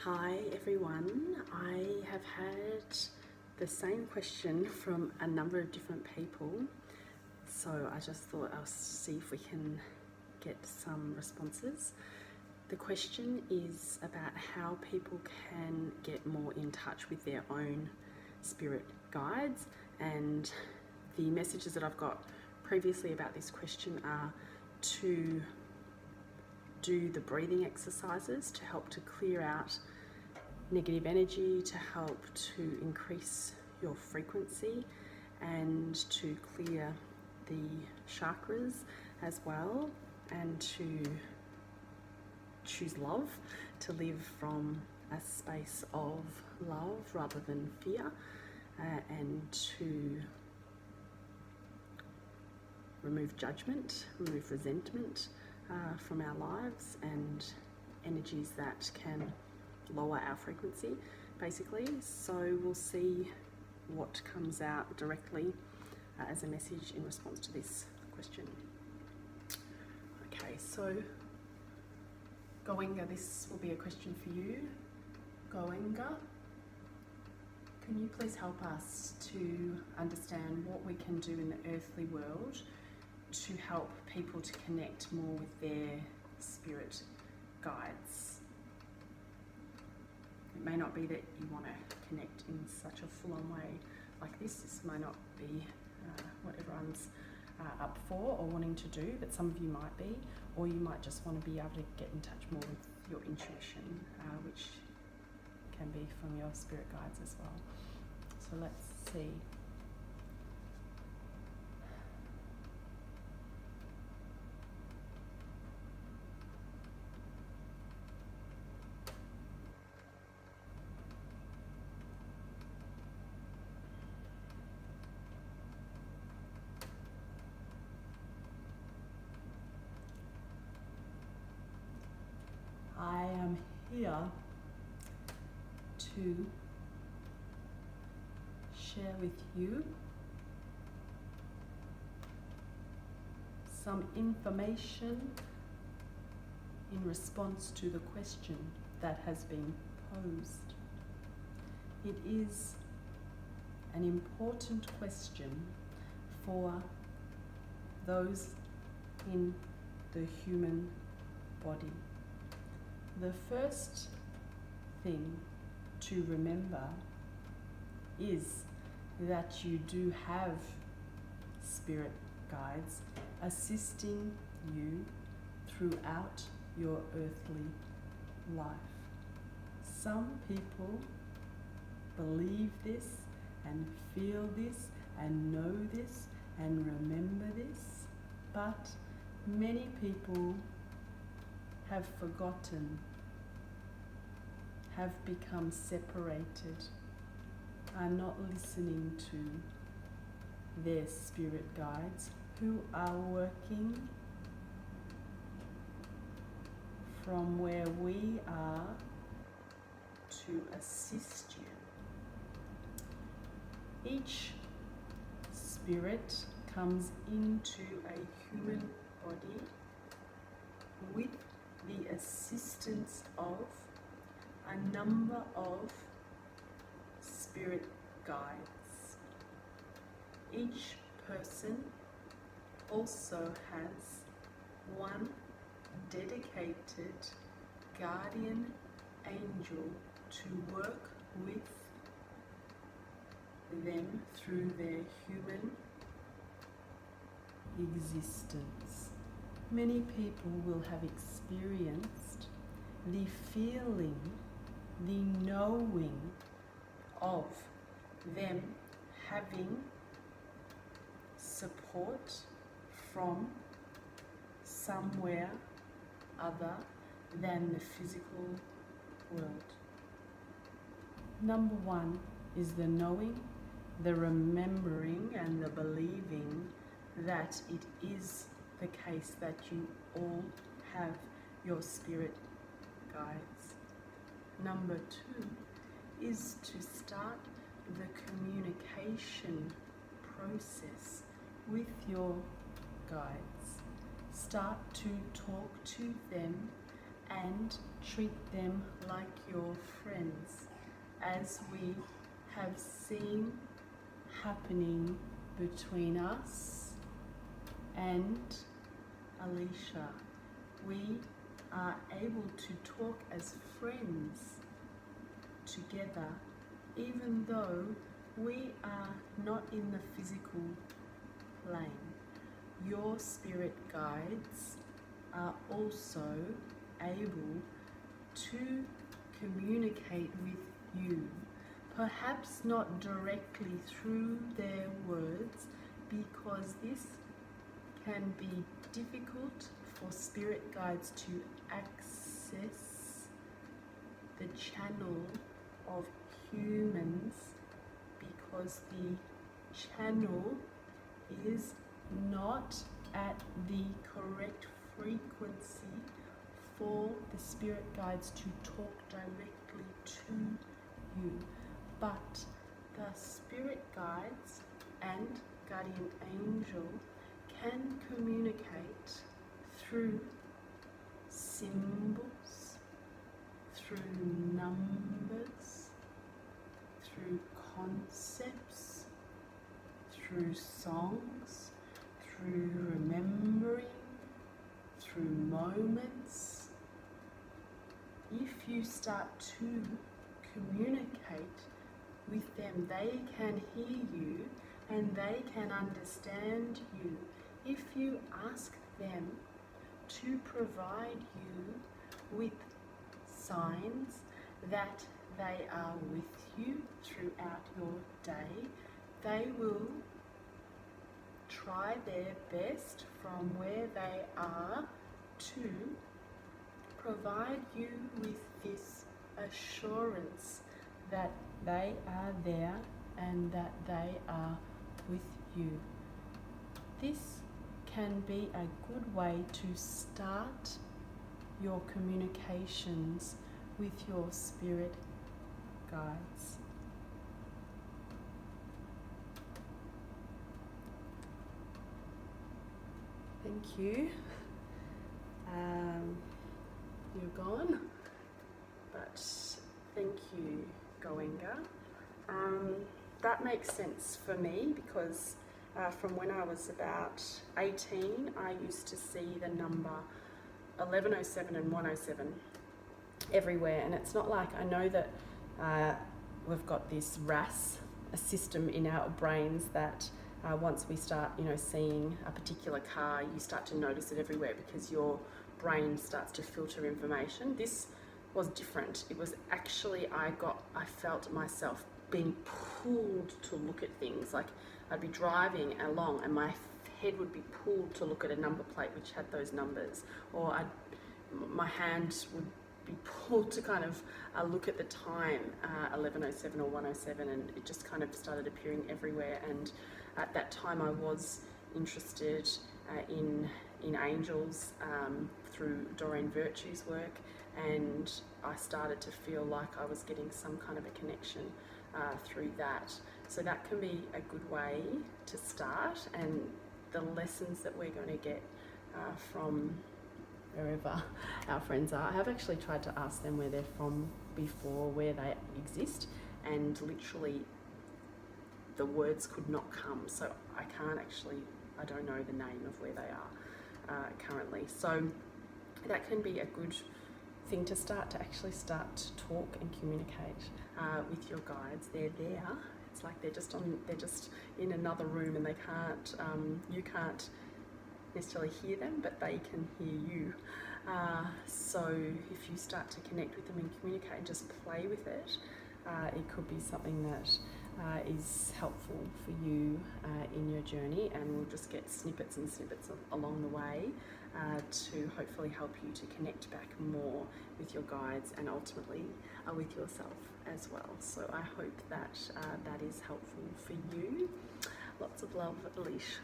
Hi everyone, I have had the same question from a number of different people, so I just thought I'll see if we can get some responses. The question is about how people can get more in touch with their own spirit guides, and the messages that I've got previously about this question are to do the breathing exercises to help to clear out negative energy, to help to increase your frequency and to clear the chakras as well, and to choose love, to live from a space of love rather than fear, and to remove judgment, remove resentment from our lives and energies that can lower our frequency, basically. So we'll see what comes out directly as a message in response to this question. Okay, so Goenga, this will be a question for you. Goenga, can you please help us to understand what we can do in the earthly world to help people to connect more with their spirit guides? It may not be that you want to connect in such a full-on way like this. This may not be what everyone's up for or wanting to do, but some of you might be, or you might just want to be able to get in touch more with your intuition, which can be from your spirit guides as well. So let's see. I am here to share with you some information in response to the question that has been posed. It is an important question for those in the human body. The first thing to remember is that you do have spirit guides assisting you throughout your earthly life. Some people believe this and feel this and know this and remember this, but many people have forgotten, have become separated, are not listening to their spirit guides who are working from where we are to assist you. Each spirit comes into a human body with the assistance of a number of spirit guides. Each person also has one dedicated guardian angel to work with them through their human existence. Many people will have experienced the feeling, the knowing of them having support from somewhere other than the physical world. Number one is the knowing, the remembering and the believing that it is the case that you all have your spirit guides. Number two is to start the communication process with your guides. Start to talk to them and treat them like your as we have seen happening between us and Alicia. We are able to talk as friends together, even though we are not in the physical plane. Your spirit guides are also able to communicate with you, perhaps not directly through their words, because this can be difficult for spirit guides to access the channel of humans, because the channel is not at the correct frequency for the spirit guides to talk directly to you. But the spirit guides and guardian angel can communicate through symbols, through numbers, through concepts, through songs, through remembering, through moments. If you start to communicate with them, they can hear you and they can understand you. If you ask them to provide you with signs that they are with you throughout your day, they will try their best from where they are to provide you with this assurance that they are there and that they are with you. This can be a good way to start your communications with your spirit guides. Thank you. You're gone, but thank you, Goenga. That makes sense for me because from when I was about 18, I used to see the number 1107 and 107 everywhere, and it's not like, I know that we've got this RAS, a system in our brains that once we start, seeing a particular car, you start to notice it everywhere because your brain starts to filter information. This was different. It was actually, I felt myself being pulled to look at things. Like I'd be driving along and my head would be pulled to look at a number plate which had those numbers, or my hand would be pulled to kind of look at the time, 1107 or 107, and it just kind of started appearing everywhere. And at that time I was interested in angels through Doreen Virtue's work, and I started to feel like I was getting some kind of a connection through that. So that can be a good way to start, and the lessons that we're going to get from wherever our friends are. I have actually tried to ask them where they're from before, where they exist, and literally the words could not come. So I don't know the name of where they are currently. So that can be a good thing to actually start to talk and communicate with your guides. They're there. It's like they're just in another room, and they can't, you can't necessarily hear them, but they can hear you. So if you start to connect with them and communicate and just play with it, it could be something that is helpful for you in your journey, and we'll just get snippets and snippets along the way to hopefully help you to connect back more with your guides and ultimately with yourself as well. So I hope that that is helpful for you. Lots of love, Alicia.